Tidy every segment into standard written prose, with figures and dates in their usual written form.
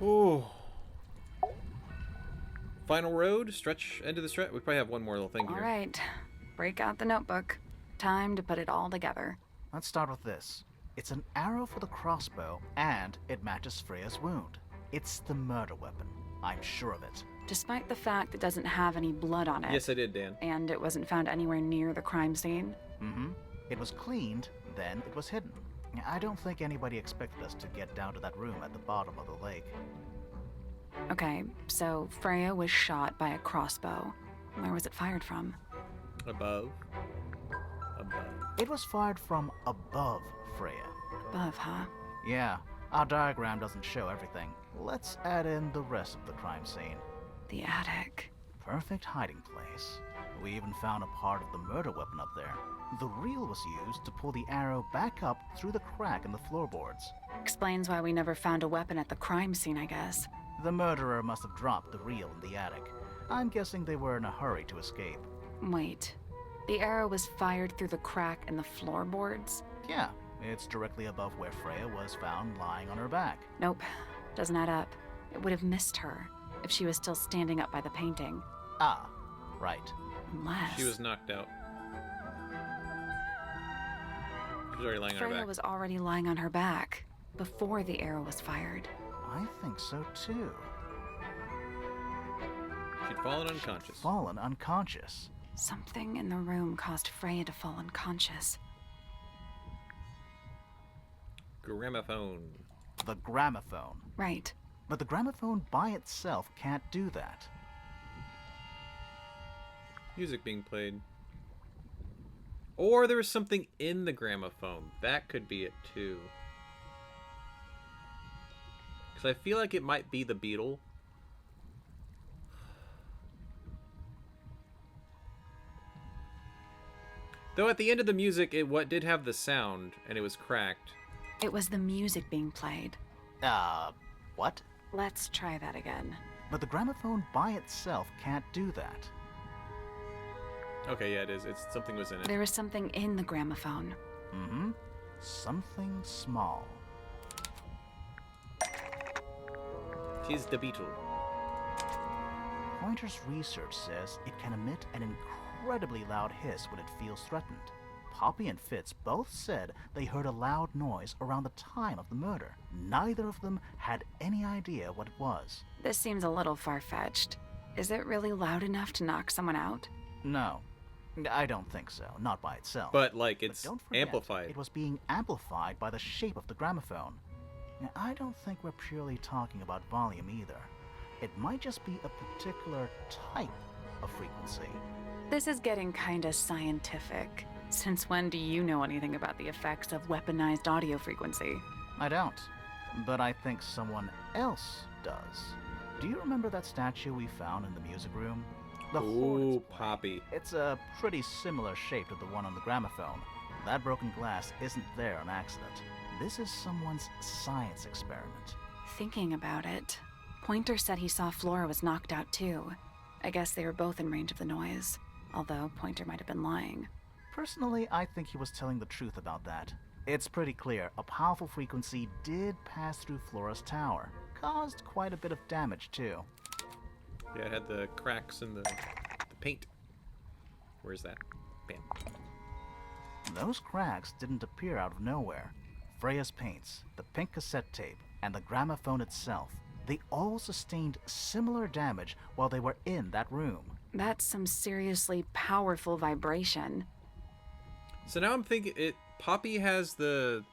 Oh. Final road, stretch, end of the stretch. We probably have one more little thing here. All right, break out the notebook. Time to put it all together. Let's start with this. It's an arrow for the crossbow, and it matches Freya's wound. It's the murder weapon. I'm sure of it. Despite the fact it doesn't have any blood on it. Yes, I did, Dan. And it wasn't found anywhere near the crime scene. Mm-hmm. It was cleaned, then it was hidden. I don't think anybody expected us to get down to that room at the bottom of the lake. Okay, so Freya was shot by a crossbow. Where was it fired from? Above. Above. It was fired from above Freya. Above, huh? Yeah, our diagram doesn't show everything. Let's add in the rest of the crime scene. The attic. Perfect hiding place. We even found a part of the murder weapon up there. The reel was used to pull the arrow back up through the crack in the floorboards. Explains why we never found a weapon at the crime scene, I guess. The murderer must have dropped the reel in the attic. I'm guessing they were in a hurry to escape. Wait. The arrow was fired through the crack in the floorboards? Yeah, it's directly above where Freya was found lying on her back. Nope. Doesn't add up. It would have missed her if she was still standing up by the painting. Ah, right. Unless... She was knocked out. She was already lying on her Freya back. was already lying on her back before the arrow was fired. I think so too. She'd fallen unconscious. Fallen unconscious. Something in the room caused Freya to fall unconscious. Gramophone. The gramophone. Right. But the gramophone by itself can't do that. Music being played. Or there was something in the gramophone. That could be it too. Because I feel like it might be the beetle. Though at the end of the music, it did have the sound, and it was cracked. It was the music being played. What? Let's try that again. But the gramophone by itself can't do that. Okay, yeah, it is. It's something was in it. There was something in the gramophone. Mm-hmm. Something small. Tis the beetle. Pointer's research says it can emit an incredibly loud hiss when it feels threatened. Poppy and Fitz both said they heard a loud noise around the time of the murder. Neither of them had any idea what it was. This seems a little far-fetched. Is it really loud enough to knock someone out? No, I don't think so. Not by itself. But, like, it's don't forget, amplified. It was being amplified by the shape of the gramophone. Now, I don't think we're purely talking about volume either. It might just be a particular type of frequency. This is getting kinda scientific. Since when do you know anything about the effects of weaponized audio frequency? I don't, but I think someone else does. Do you remember that statue we found in the music room? The Ooh, Hornets play. Poppy. It's a pretty similar shape to the one on the gramophone. That broken glass isn't there on accident. This is someone's science experiment. Thinking about it, Pointer said he saw Flora was knocked out too. I guess they were both in range of the noise, although Pointer might have been lying. Personally, I think he was telling the truth about that. It's pretty clear a powerful frequency did pass through Flora's tower. Caused quite a bit of damage too. Yeah, it had the cracks in the paint. Where's that? Bam. Those cracks didn't appear out of nowhere. Freya's paints, the pink cassette tape, and the gramophone itself, they all sustained similar damage while they were in that room. That's some seriously powerful vibration. So now I'm thinking Poppy has the...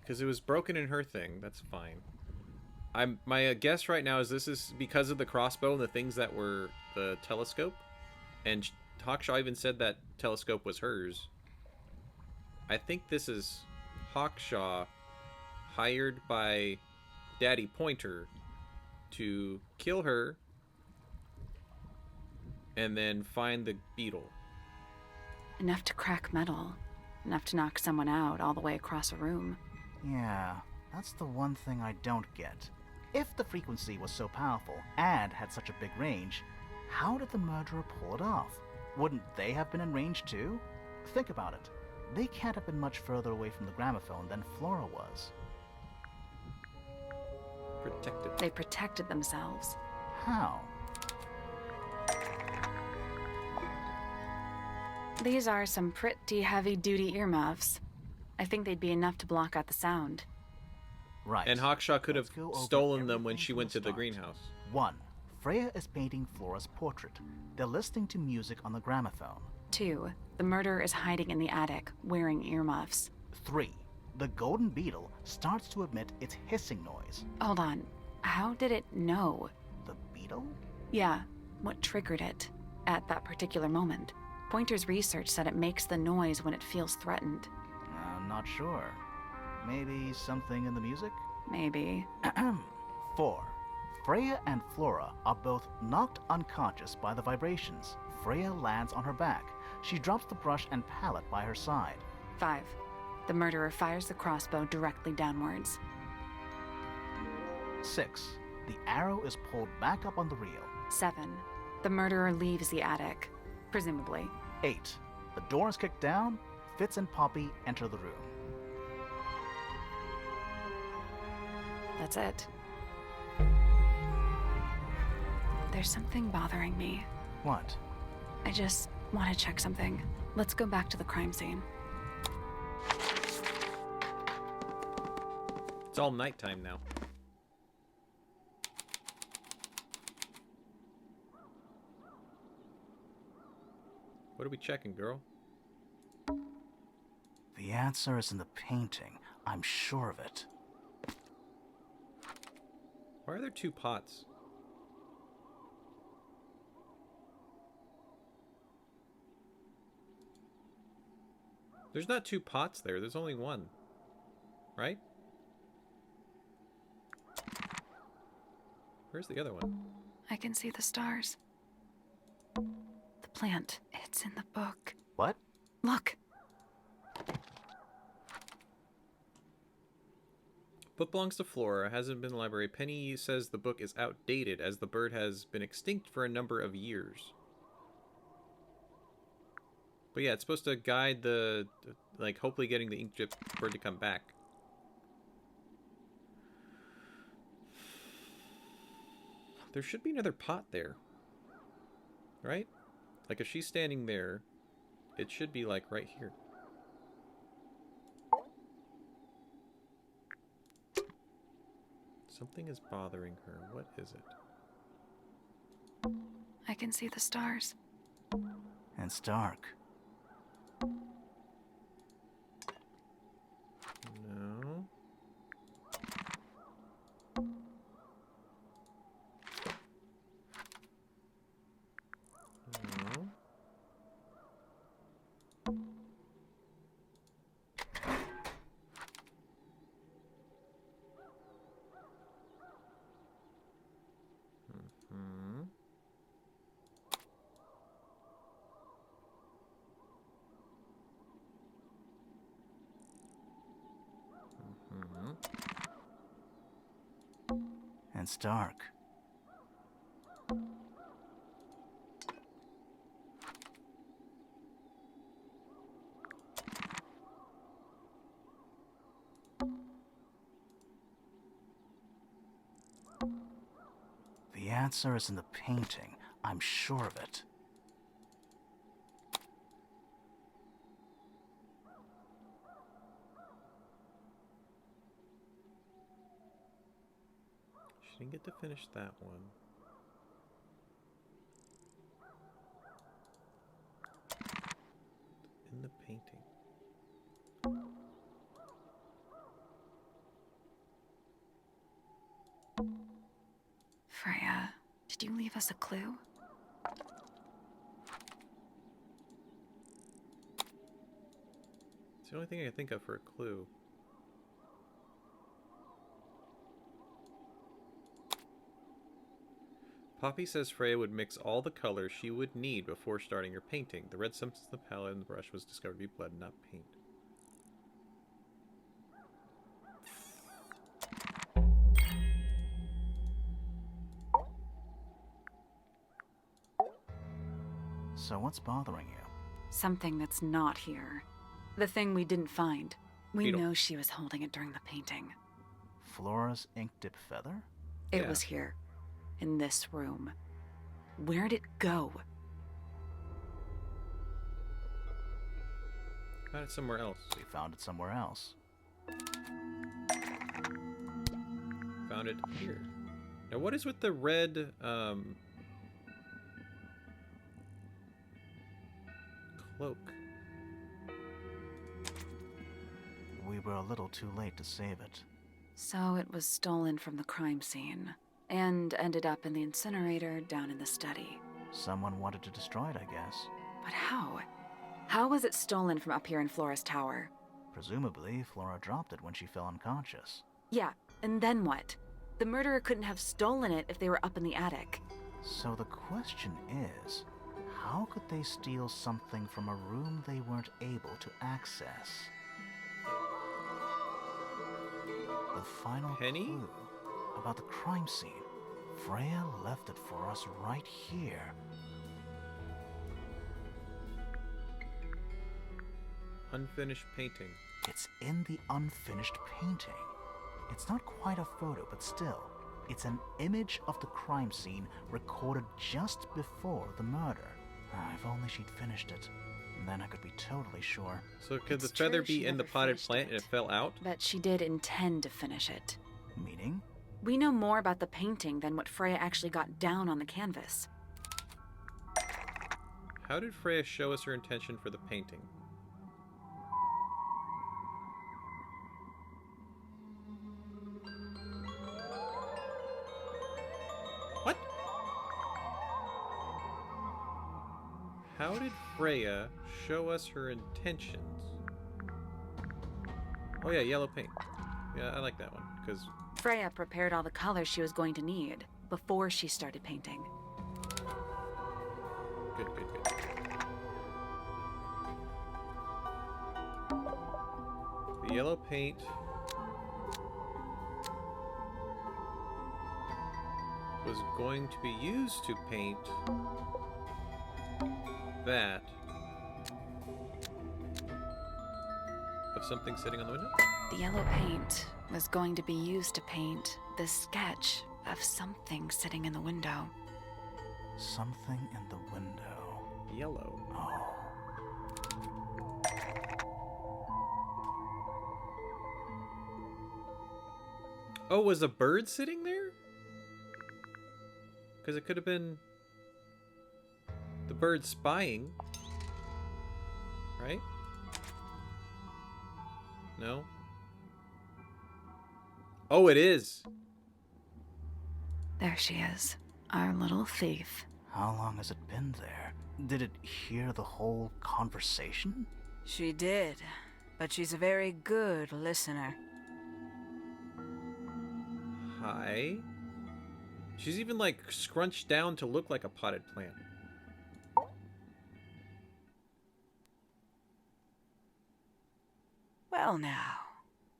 Because it was broken in her thing. That's fine. My guess right now is this is because of the crossbow and the things that were the telescope. And Hawkshaw even said that telescope was hers. I think this is Hawkshaw hired by Daddy Pointer to kill her and then find the beetle. Enough to crack metal. Enough to knock someone out all the way across a room. Yeah, that's the one thing I don't get. If the frequency was so powerful and had such a big range, how did the murderer pull it off? Wouldn't they have been in range too? Think about it. They can't have been much further away from the gramophone than Flora was. Protected. They protected themselves. How? These are some pretty heavy-duty earmuffs. I think they'd be enough to block out the sound. Right. And Hawkshaw could have Let's go over stolen them when everything she from went the to the start. greenhouse. 1. Freya is painting Flora's portrait. They're listening to music on the gramophone. 2. The murderer is hiding in the attic, wearing earmuffs. 3. The golden beetle starts to emit its hissing noise. Hold on. How did it know? The beetle? Yeah, what triggered it at that particular moment? Pointer's research said it makes the noise when it feels threatened. I'm not sure. Maybe something in the music? Maybe. 4. Freya and Flora are both knocked unconscious by the vibrations. Freya lands on her back. She drops the brush and palette by her side. 5. The murderer fires the crossbow directly downwards. 6. The arrow is pulled back up on the reel. 7. The murderer leaves the attic, presumably. 8. The door is kicked down. Fitz and Poppy enter the room. That's it. There's something bothering me. What? I just want to check something. Let's go back to the crime scene. It's all nighttime now. What are we checking, girl? The answer is in the painting. I'm sure of it. Why are there 2 pots? There's not 2 pots there. There's only 1. Right? Where's the other one? I can see the stars. The plant. It's in the book. What? Look. Book belongs to Flora. Hasn't been in the library. Penny says the book is outdated as the bird has been extinct for a number of years. But yeah, it's supposed to guide the, like, hopefully getting the ink drip bird to come back. There should be another pot there. Right? Like, if she's standing there, it should be, like, right here. Something is bothering her. What is it? I can see the stars. It's dark. No. No. Hmm. Hmm. It's dark. The answer is in the painting. I'm sure of it. She didn't get to finish that one. In the painting. Freya, did you leave us a clue? It's the only thing I can think of for a clue. Poppy says Freya would mix all the colors she would need before starting her painting. The red substance in the palette and the brush was discovered to be blood, not paint. So what's bothering you? Something that's not here. The thing we didn't find. We Beetle. know she was holding it during the painting. Flora's ink dip feather? It Yeah. was here, in this room. Where'd it go? Found it somewhere else. We found it somewhere else. Found it here. Now, what is with the red, cloak? We were a little too late to save it. So it was stolen from the crime scene, and ended up in the incinerator down in the study. Someone wanted to destroy it, I guess. But how? How was it stolen from up here in Flora's tower? Presumably, Flora dropped it when she fell unconscious. Yeah, and then what? The murderer couldn't have stolen it if they were up in the attic. So the question is, how could they steal something from a room they weren't able to access? The final Penny? clue about the crime scene. Freya left it for us right here. Unfinished painting. It's in the unfinished painting. It's not quite a photo, but still, it's an image of the crime scene recorded just before the murder. If only she'd finished it. Then I could be totally sure. So could the It's feather true be she in the never potted finished plant and it. it fell out? But she did intend to finish it. Meaning? We know more about the painting than what Freya actually got down on the canvas. How did Freya show us her intention for the painting? What? How did Freya show us her intentions? Oh yeah, yellow paint. Yeah, I like that one, because Freya prepared all the colors she was going to need before she started painting. good, good, good. The yellow paint was going to be used to paint that of something sitting on the window? The yellow paint was going to be used to paint the sketch of something sitting in the window. Something in the window. Yellow. Oh. Oh, was a bird sitting there? Because it could have been the bird spying, right? No? Oh, it is. There she is, our little thief. How long has it been there? Did it hear the whole conversation? She did, but she's a very good listener. Hi. She's even like scrunched down to look like a potted plant. Well now,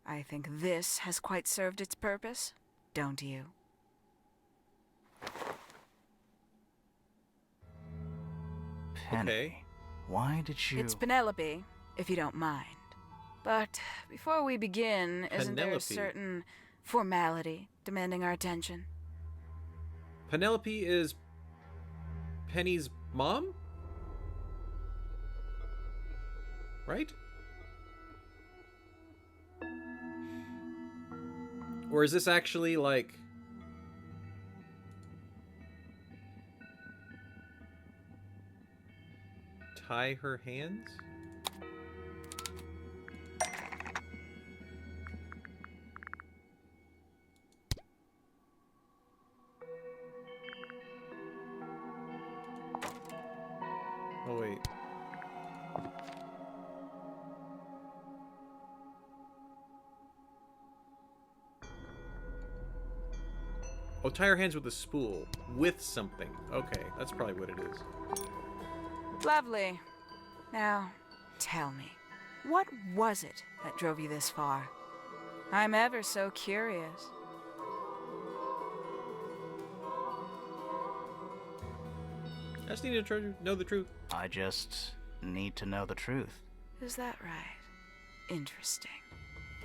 I think this has quite served its purpose, don't you? Penny, Okay. why did you... It's Penelope, if you don't mind. But before we begin, isn't there a Penelope. certain formality demanding our attention? Penelope is Penny's mom? Right? Or is this actually like tie her hands? Oh wait. Oh, tie her hands with a spool. With something. Okay, that's probably what it is. Lovely. Now, tell me, what was it that drove you this far? I'm ever so curious. I just need to try to know the truth. I just need to know the truth. Is that right? Interesting.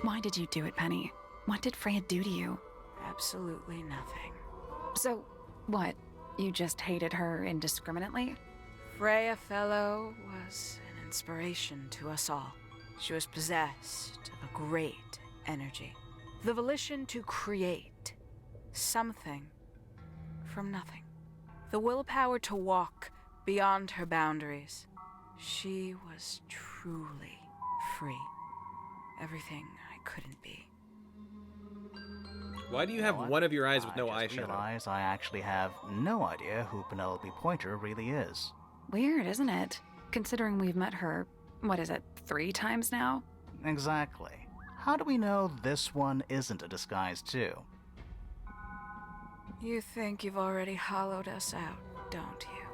Why did you do it, Penny? What did Freya do to you? Absolutely nothing. So, what? You just hated her indiscriminately? Freya Fellow was an inspiration to us all. She was possessed of a great energy. The volition to create something from nothing. The willpower to walk beyond her boundaries. She was truly free. Everything I couldn't be. Why do you have one of your eyes with no I just eyeshadow? realize I actually have no idea who Penelope Pointer really is. Weird, isn't it? Considering we've met her, 3 times now? Exactly. How do we know this one isn't a disguise too? You think you've already hollowed us out, don't you?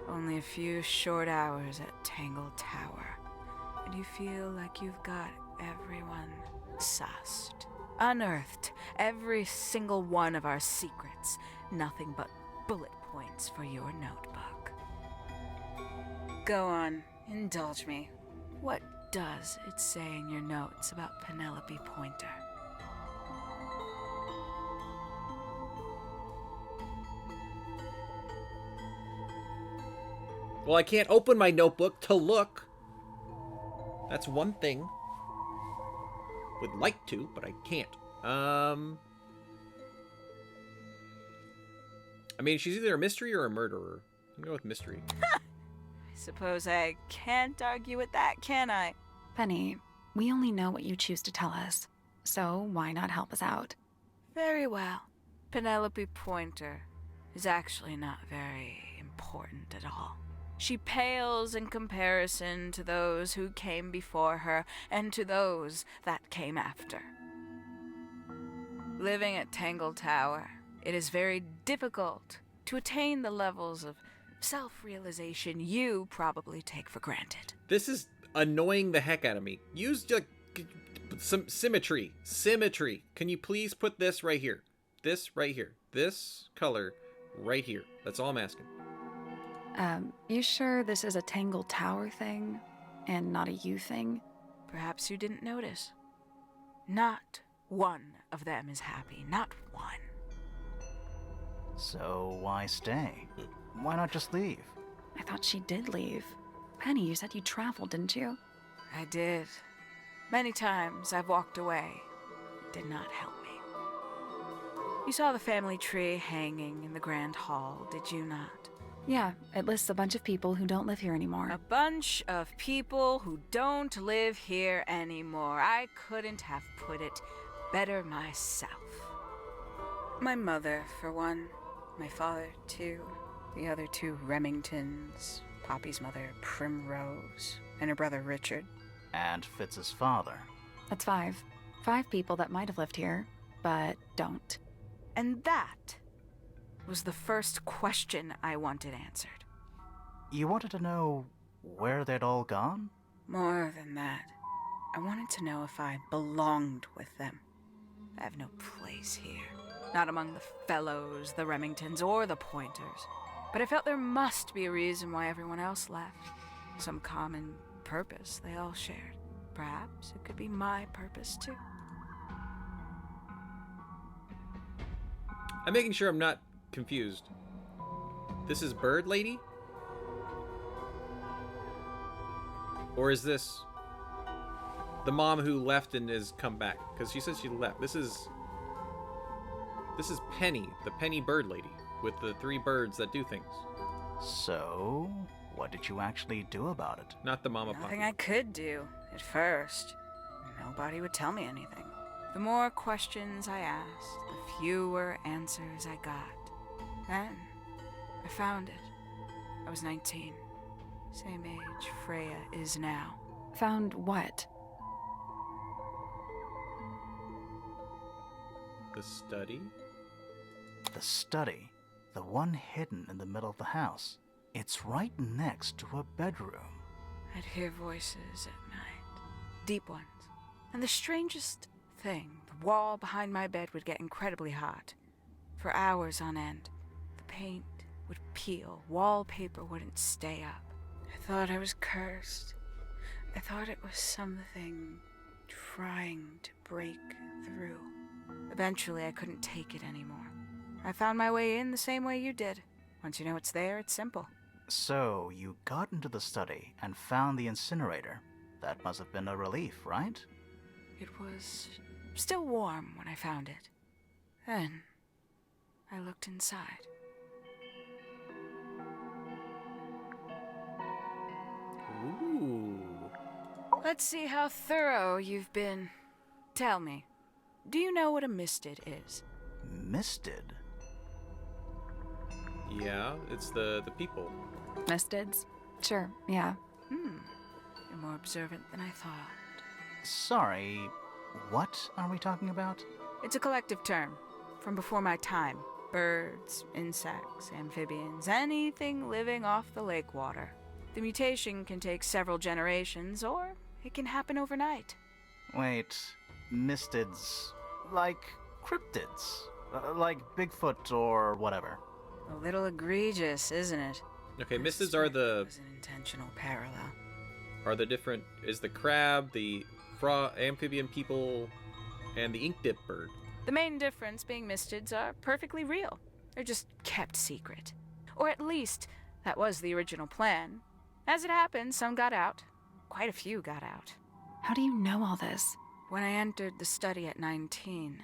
Only a few short hours at Tangle Tower, and you feel like you've got everyone sussed. Unearthed every single one of our secrets. Nothing but bullet points for your notebook. Go on, indulge me. What does it say in your notes about Penelope Pointer? Well, I can't open my notebook to look. That's one thing. Would like to, but I can't. I mean, she's either a mystery or a murderer. I'm gonna go with mystery. I suppose I can't argue with that, can I? Penny, we only know what you choose to tell us, so why not help us out? Very well. Penelope Pointer is actually not very important at all. She pales in comparison to those who came before her and to those that came after. Living at Tangle Tower, it is very difficult to attain the levels of self-realization you probably take for granted. This is annoying the heck out of me. Use some symmetry. Symmetry. Can you please put this right here? This right here. This color right here. That's all I'm asking. You sure this is a Tangle Tower thing and not a you thing? Perhaps you didn't notice. Not one of them is happy. Not one. So why stay? Why not just leave? I thought she did leave. Penny, you said you traveled, didn't you? I did. Many times I've walked away. It did not help me. You saw the family tree hanging in the grand hall, did you not? Yeah, it lists a bunch of people who don't live here anymore. A bunch of people who don't live here anymore. I couldn't have put it better myself. My mother, for one. My father, too. The other 2 Remingtons. Poppy's mother, Primrose. And her brother, Richard. And Fitz's father. That's 5. 5 people that might have lived here, but don't. And that was the first question I wanted answered. You wanted to know where they'd all gone? More than that, I wanted to know if I belonged with them. I have no place here. Not among the Fellows, the Remingtons, or the Pointers. But I felt there must be a reason why everyone else left. Some common purpose they all shared. Perhaps it could be my purpose, too. I'm making sure I'm not confused. This is Bird Lady? Or is this the mom who left and has come back? Because she says she left. This is Penny, the Penny Bird Lady, with the 3 birds that do things. So, what did you actually do about it? Not the mama Nothing puppy. I could do at first. Nobody would tell me anything. The more questions I asked, the fewer answers I got. Then, I found it. I was 19. Same age Freya is now. Found what? The study? The study. The one hidden in the middle of the house. It's right next to a bedroom. I'd hear voices at night. Deep ones. And the strangest thing, the wall behind my bed would get incredibly hot. For hours on end. The paint would peel. Wallpaper wouldn't stay up. I thought I was cursed. I thought it was something trying to break through. Eventually, I couldn't take it anymore. I found my way in the same way you did. Once you know it's there, it's simple. So, you got into the study and found the incinerator. That must have been a relief, right? It was still warm when I found it. Then, I looked inside. Ooh. Let's see how thorough you've been. Tell me, do you know what a mistid is? Misted? Yeah, it's the people. Mistids? Sure, yeah. You're more observant than I thought. Sorry, what are we talking about? It's a collective term from before my time. Birds, insects, amphibians, anything living off the lake water. The mutation can take several generations, or it can happen overnight. Wait, mistids. Like cryptids? Like Bigfoot or whatever. A little egregious, isn't it? Okay, I mistids are suspect the it was an intentional parallel. different is the crab, the amphibian people, and the ink dip bird. The main difference being mistids are perfectly real. They're just kept secret. Or at least, that was the original plan. As it happened, some got out. Quite a few got out. How do you know all this? When I entered the study at 19,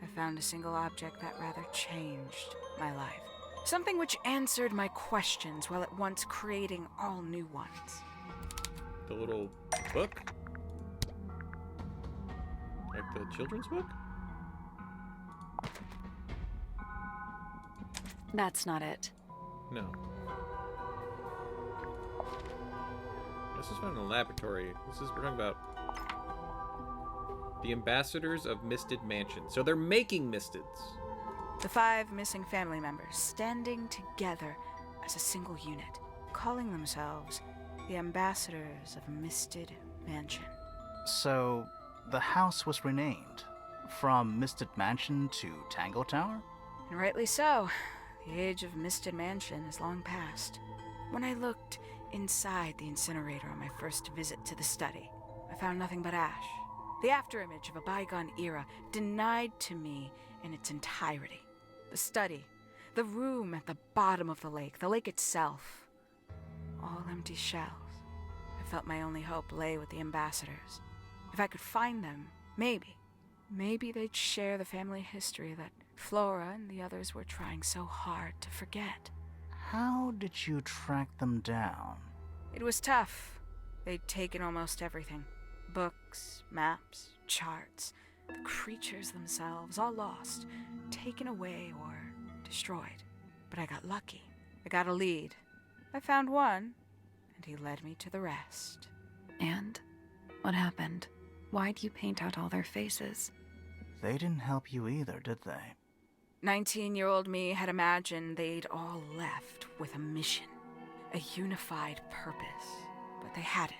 I found a single object that rather changed my life. Something which answered my questions while at once creating all new ones. The little book? Like the children's book? That's not it. No. This is found in a laboratory. We're talking about the ambassadors of Misted Mansion. So they're making Mistids. The 5 missing family members standing together as a single unit, calling themselves the ambassadors of Misted Mansion. So, the house was renamed from Misted Mansion to Tangle Tower? And rightly so. The age of Misted Mansion is long past. When I looked inside the incinerator on my first visit to the study, I found nothing but ash. The afterimage of a bygone era denied to me in its entirety. The study, the room at the bottom of the lake itself, all empty shells. I felt my only hope lay with the ambassadors. If I could find them, maybe they'd share the family history that Flora and the others were trying so hard to forget. How did you track them down? It was tough. They'd taken almost everything. Books, maps, charts, the creatures themselves, all lost, taken away or destroyed. But I got lucky. I got a lead. I found one, and he led me to the rest. And? What happened? Why'd you paint out all their faces? They didn't help you either, did they? 19-year-old me had imagined they'd all left with a mission, a unified purpose, but they hadn't.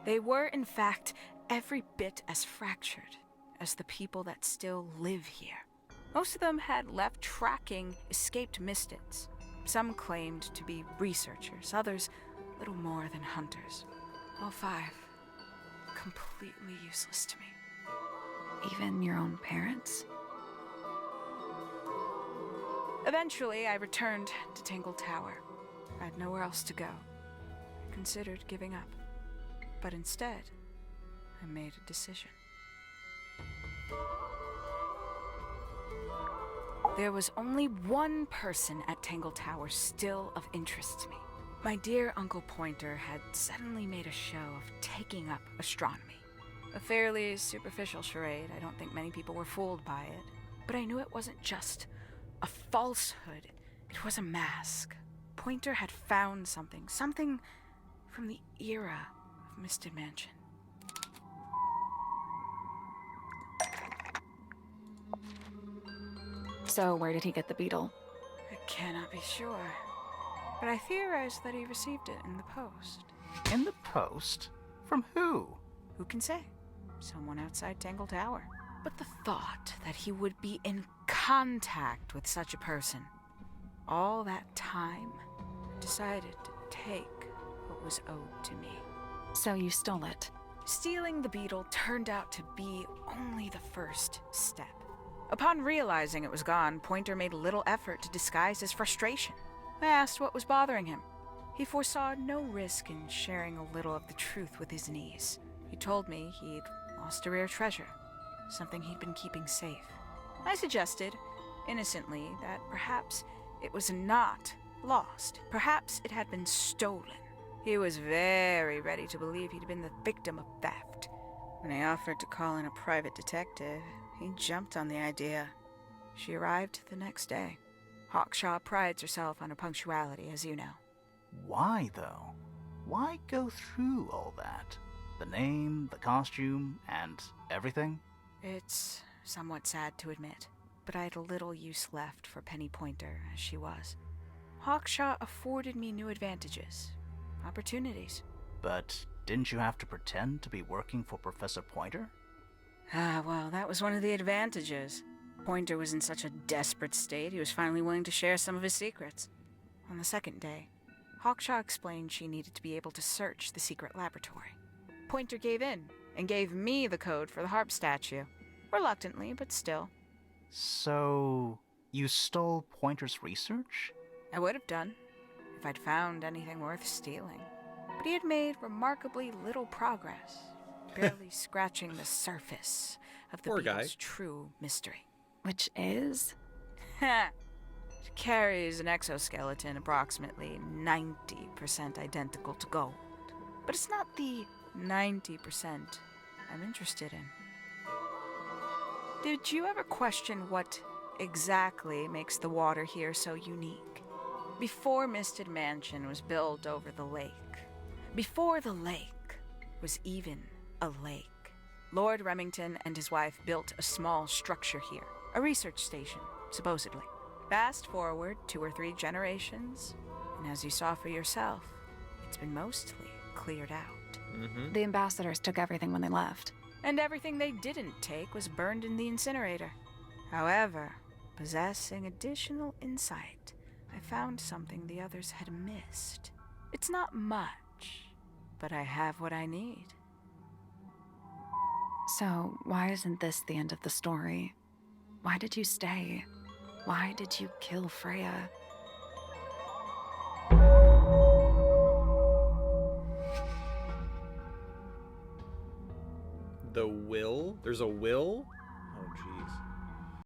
They were, in fact, every bit as fractured as the people that still live here. Most of them had left tracking escaped mistids. Some claimed to be researchers, others little more than hunters. All 5 completely useless to me. Even your own parents? Eventually, I returned to Tangle Tower. I had nowhere else to go. I considered giving up. But instead, I made a decision. There was only one person at Tangle Tower still of interest to me. My dear Uncle Pointer had suddenly made a show of taking up astronomy. A fairly superficial charade. I don't think many people were fooled by it. But I knew it wasn't just a falsehood. It was a mask. Pointer had found something from the era of Misted Mansion. So where did he get the beetle? I cannot be sure, but I theorize that he received it in the post. In the post? From who? Who can say? Someone outside Tangle Tower. But the thought that he would be in contact with such a person, all that time, I decided to take what was owed to me. So you stole it. Stealing the beetle turned out to be only the first step. Upon realizing it was gone, Pointer made little effort to disguise his frustration. I asked what was bothering him. He foresaw no risk in sharing a little of the truth with his niece. He told me he'd lost a rare treasure, something he'd been keeping safe. I suggested, innocently, that perhaps it was not lost. Perhaps it had been stolen. He was very ready to believe he'd been the victim of theft. When I offered to call in a private detective, he jumped on the idea. She arrived the next day. Hawkshaw prides herself on her punctuality, as you know. Why, though? Why go through all that? The name, the costume, and everything? It's somewhat sad to admit, but I had little use left for Penny Pointer as she was. Hawkshaw afforded me new advantages, opportunities. But didn't you have to pretend to be working for Professor Pointer? Well, that was one of the advantages. Pointer was in such a desperate state, he was finally willing to share some of his secrets. On the second day, Hawkshaw explained she needed to be able to search the secret laboratory. Pointer gave in and gave me the code for the harp statue. Reluctantly, but still. So, you stole Pointer's research? I would have done, if I'd found anything worth stealing. But he had made remarkably little progress, barely scratching the surface of the Poor guy. beetle's true mystery. Which is? She carries an exoskeleton approximately 90% identical to gold. But it's not the 90% I'm interested in. Did you ever question what exactly makes the water here so unique? Before Misted Mansion was built over the lake, before the lake was even a lake, Lord Remington and his wife built a small structure here, a research station, supposedly. Fast forward 2 or 3 generations, and as you saw for yourself, it's been mostly cleared out. Mm-hmm. The ambassadors took everything when they left. And everything they didn't take was burned in the incinerator. However, possessing additional insight, I found something the others had missed. It's not much, but I have what I need. So, why isn't this the end of the story? Why did you stay? Why did you kill Freya? The will? There's a will?